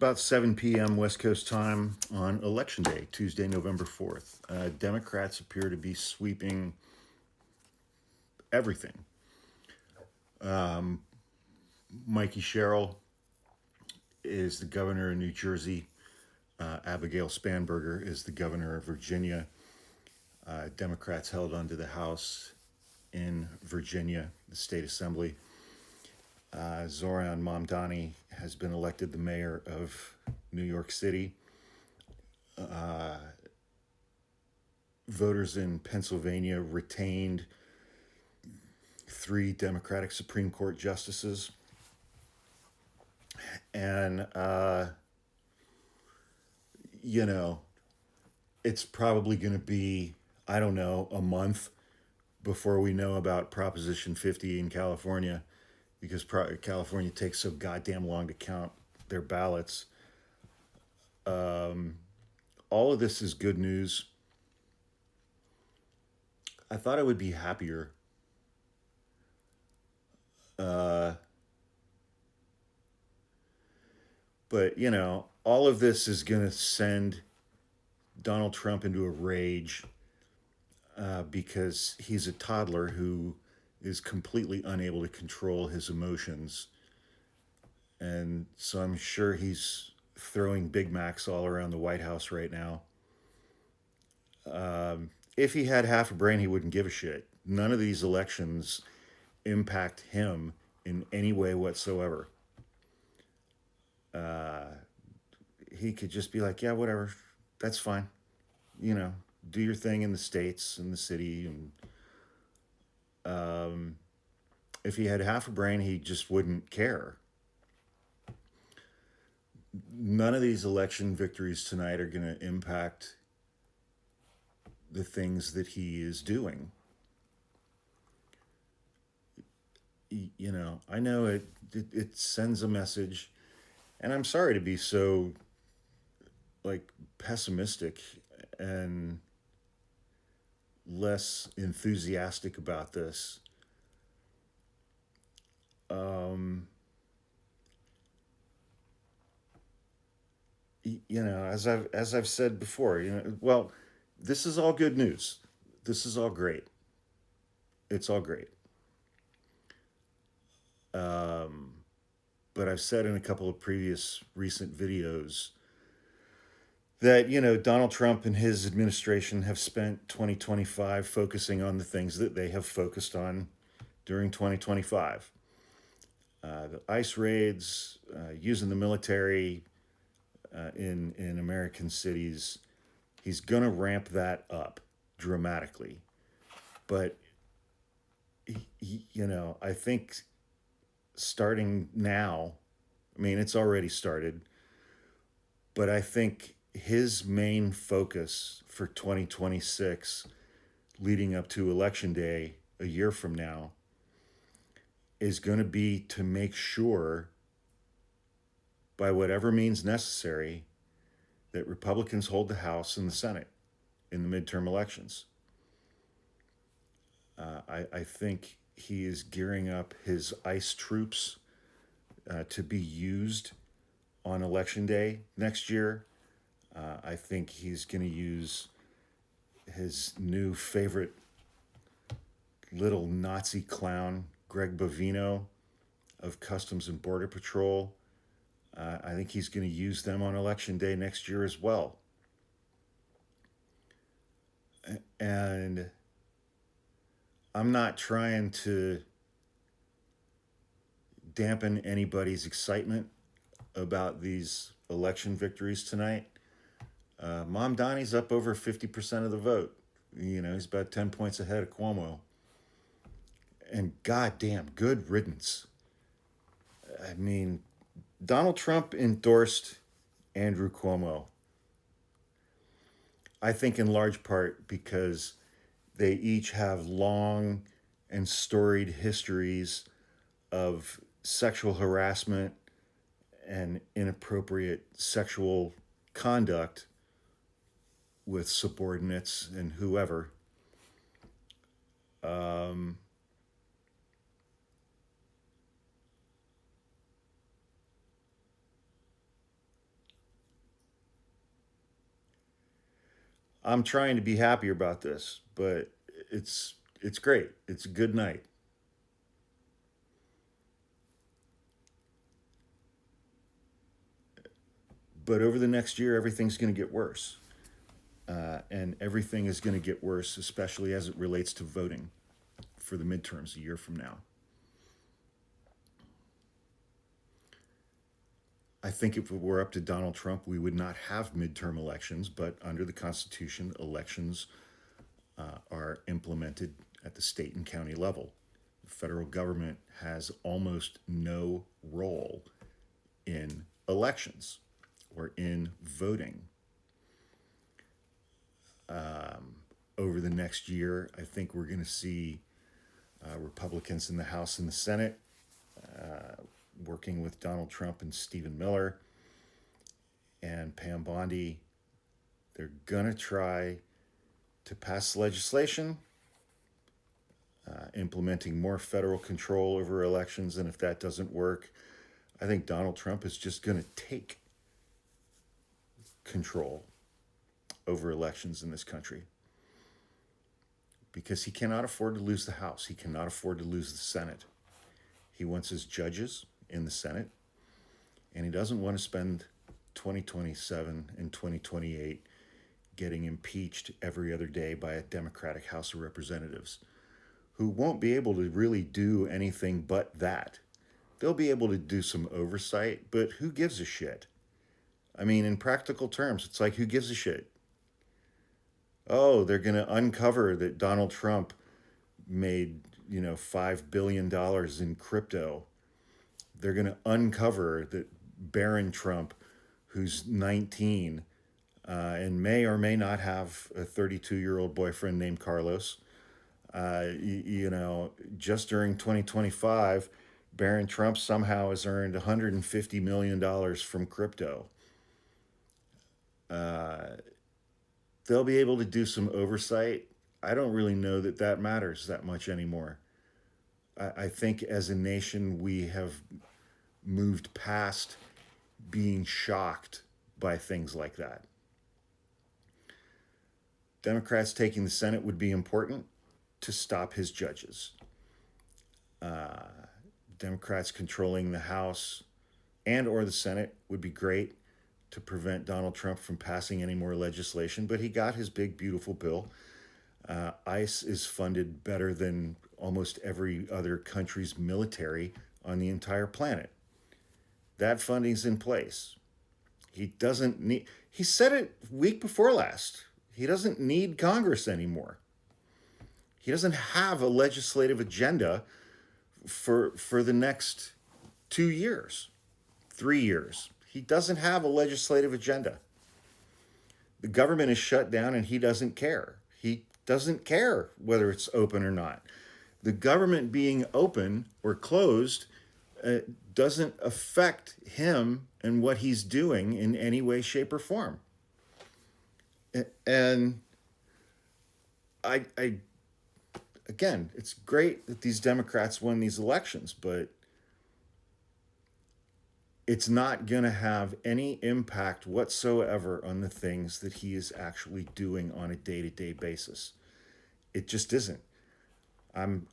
about 7 p.m. West Coast time on Election Day, Tuesday, November 4th. Democrats appear to be sweeping everything. Mikie Sherrill is the governor of New Jersey. Abigail Spanberger is the governor of Virginia. Democrats held onto the House in Virginia, the state assembly. Zoran Mamdani has been elected the mayor of New York City. Voters in Pennsylvania retained 3 Democratic Supreme Court justices. And, it's probably going to be, I don't know, a month before we know about Proposition 50 in California, because California takes so goddamn long to count their ballots. All of this is good news. I thought I would be happier. But, all of this is going to send Donald Trump into a rage because he's a toddler who is completely unable to control his emotions. And so I'm sure he's throwing Big Macs all around the White House right now. If he had half a brain, he wouldn't give a shit. None of these elections impact him in any way whatsoever. He could just be like, yeah, whatever, that's fine. Do your thing in the states and the city. And if he had half a brain, he just wouldn't care. None of these election victories tonight are going to impact the things that he is doing. I know it sends a message, and I'm sorry to be so pessimistic and less enthusiastic about this. As I've said before, well, this is all good news. This is all great. It's all great. But I've said in a couple of previous recent videos that, Donald Trump and his administration have spent 2025 focusing on the things that they have focused on during 2025. The ICE raids, using the military in American cities. He's going to ramp that up dramatically. But, I think starting now, it's already started, but I think his main focus for 2026, leading up to Election Day a year from now, is going to be to make sure, by whatever means necessary, that Republicans hold the House and the Senate in the midterm elections. I think he is gearing up his ICE troops to be used on Election Day next year. I think he's going to use his new favorite little Nazi clown, Greg Bavino of Customs and Border Patrol. I think he's going to use them on Election Day next year as well. And I'm not trying to dampen anybody's excitement about these election victories tonight. Mamdani's up over 50% of the vote. He's about 10 points ahead of Cuomo. And goddamn, good riddance. Donald Trump endorsed Andrew Cuomo. I think in large part because they each have long and storied histories of sexual harassment and inappropriate sexual conduct with subordinates and whoever. I'm trying to be happier about this, but it's great. It's a good night. But over the next year, everything's going to get worse. And everything is going to get worse, especially as it relates to voting for the midterms a year from now. I think if it were up to Donald Trump, we would not have midterm elections, but under the Constitution, elections are implemented at the state and county level. The federal government has almost no role in elections or in voting. Over the next year, I think we're going to see Republicans in the House and the Senate working with Donald Trump and Stephen Miller and Pam Bondi. They're going to try to pass legislation implementing more federal control over elections. And if that doesn't work, I think Donald Trump is just going to take control over elections in this country because he cannot afford to lose the House. He cannot afford to lose the Senate. He wants his judges in the Senate, and he doesn't want to spend 2027 and 2028 getting impeached every other day by a Democratic House of Representatives who won't be able to really do anything but that. They'll be able to do some oversight, but who gives a shit? I mean, in practical terms, it's like, who gives a shit? Oh, they're going to uncover that Donald Trump made, $5 billion in crypto. They're going to uncover that Barron Trump, who's 19 and may or may not have a 32-year-old boyfriend named Carlos, just during 2025, Barron Trump somehow has earned $150 million from crypto. They'll be able to do some oversight. I don't really know that that matters that much anymore. I think as a nation, we have moved past being shocked by things like that. Democrats taking the Senate would be important to stop his judges. Democrats controlling the House and or the Senate would be great to prevent Donald Trump from passing any more legislation, but he got his big, beautiful bill. ICE is funded better than almost every other country's military on the entire planet. That funding's in place. He said it week before last. He doesn't need Congress anymore. He doesn't have a legislative agenda for the next 2 years, 3 years. He doesn't have a legislative agenda. The government is shut down and he doesn't care. He doesn't care whether it's open or not. The government being open or closed doesn't affect him and what he's doing in any way, shape, or form. And I again, it's great that these Democrats won these elections, but it's not going to have any impact whatsoever on the things that he is actually doing on a day-to-day basis. It just isn't. I'm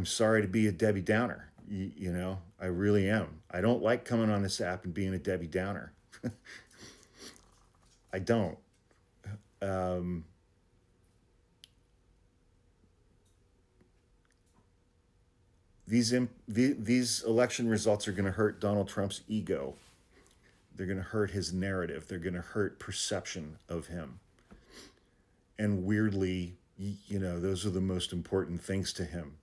sorry to be a Debbie Downer. I really am. I don't like coming on this app and being a Debbie Downer. I don't. These election results are going to hurt Donald Trump's ego. They're going to hurt his narrative. They're going to hurt perception of him. And weirdly, those are the most important things to him.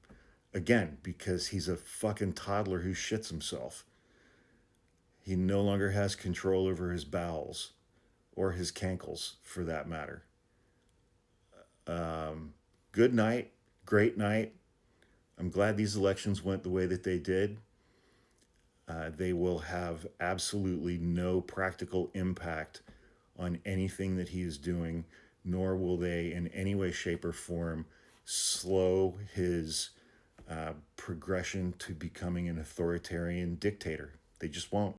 Again, because he's a fucking toddler who shits himself. He no longer has control over his bowels or his cankles, for that matter. Good night. Great night. I'm glad these elections went the way that they did. They will have absolutely no practical impact on anything that he is doing, nor will they in any way, shape, or form slow his progression to becoming an authoritarian dictator. They just won't.